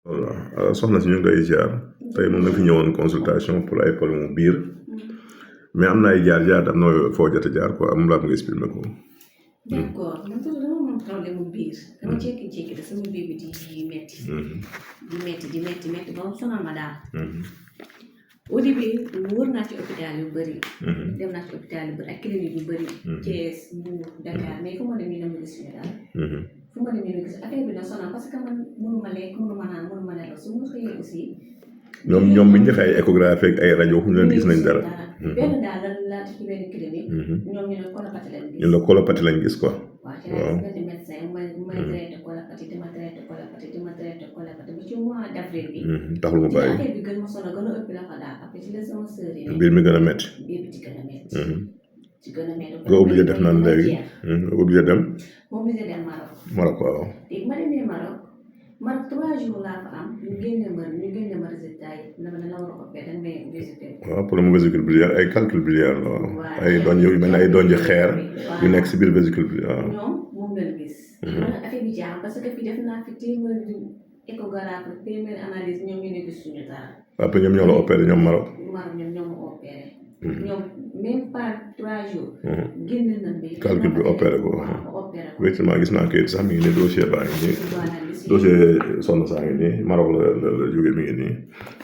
voilà soxna si ñu ngi lay ziar tey moom na fi ñëwoon consultation pour ay problème mu biir mais am na ay jaar am na foo jot a jaar quoi am laa bëgg expliquer ko. d'accord man toujours dama amoon problème mu biir. dama jékki-jékki de sama biir bi di metti. di metti ba mu sonal ma daal. au début wër naa ci hôpital yu bëri. dem naa ci hôpital yu bëri ak clinique yu bëri. Thiès Mbour Dakar mais fu ma dem nii dama gis ñu daal. fu ma dem nii dama gis affaire bi la sonal parce que man mënuma lekk mënuma naan mënuma nelaw su ma xëyee aussi. ñoom bi ñu defee ay échographie ak ay rajo fu ñu leen gis nañ dara. benn daal laa def ci benn clinique. ñoom ñu ne colopathie lañ gis. ñu ne colopathie lañ gis quoi. waaw ci laa gis benn médecin may traité colopathie dama traité colopathie ba ci mois d'avril bi. taxul mu bàyyi. affaire bi gën ma sonal gën a ëpp la fa daal après ci la sama sœur yi. biir mi gën a métti. biir bi ci gën a métti. ci gën a métti. nga obligé def naan léegi. nga obligé dem. obligé dem Maroc. Maroc waaw. léegi ma demee Maroc 3 jours laa fa am ñu génne ma résultat yi dama ne la war a opéré dañ may visité. waaw problème vésicule biliaire ay calcul biliaire la waaw. ay doon yu mel ne ay doon ji xeer. yu nekk si biir vésicule bi waaw. ñoom moom lañ gis. man affaire bi jaaxal parce que fii def naa fi téeméeri échographie téeméeri analyse ñoom ñu ne gis suñu dara. après ñoom ñoo la opéré ñoom Maroc. Maroc ñoom ñoo ma opéré. ñoom même pas 3 jours. génn nañ bi. calcul bi opéré ko. opéré ko effectivement gis naa kayit sax mi ngi nii dossier baa ngi nii. dossier sonn saa ngi nii Maroc la jógee mi ngi nii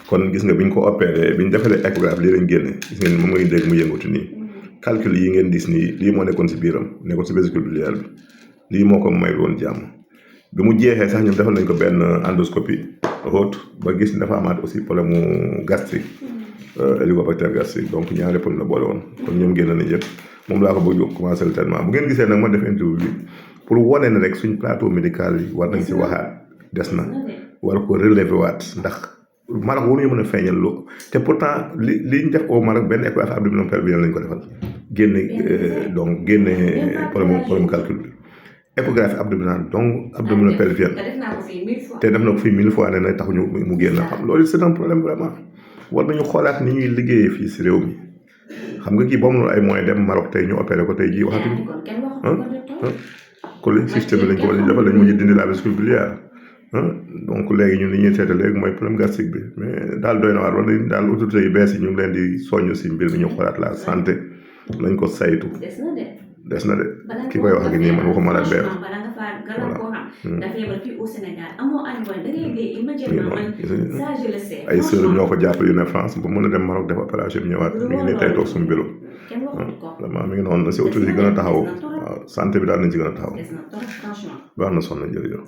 kon gis nga bi ñu ko opéré bi ñu defalee échographie lii lañ génne gis ngeen moom ngay dégg mu yëngatu nii calcul yi ngeen gis nii lii moo nekkoon si biiram nekkoon si vésicule biliaire bi lii moo ko may woon jàmm bi mu jeexee sax ñoom defal nañ ko benn endoscopie haute ba gis ni dafa amaat aussi problème mu gastrique hélicobacter gastrique donc ñaari problème la boole woon kon ñoom génn nañ yëpp moom laa ko bëgg a commencé le traitement bu ngeen gisee nag ma def interview bi pour wane ne rek suñ plateau médical yi war nañ ci waxaat des na war ko relever waat ndax Maroc waruñu mën a feeñal lu te pourtant li ñu def au Maroc benn échographie abdominopelvienne lañ ko defal génne problème calcul bi échographie abdominale donc abdominopelvienne te def na ko fii 1000 fois ne na taxuñu mu génn xam loolu c'est un problème vraiment war nañu xoolaat ni ñuy liggéeyee fii si réew mi xam nga kii boobu noonu ay moyens dem Maroc tey ñu opéré ko tey jii waxatuñu ko li système bi lañ ko war a defal lañ mujj dindi la vésicule biliaire donc léegi ñun li ñuy seeta léegi mooy problème gastrique bi mais daal doy na waar war nañ daal autorités yu bees yi ñu ngi leen di soññ si mbir mi ñu xoolaat la santé lañ ko saytu des na de ki koy wax ak nii man waxuma la beer ay sœur ñoo ko jàppale yu ne France ba mën a dem Maroc def opération bi ñëwaat mi ngi ne tey toog suñu bureau vraiment mi ngi noonu na si autorité yi gën a taxaw waaw santé bi daal nañ ci gën a taxaw baax na soxna jërëjëf.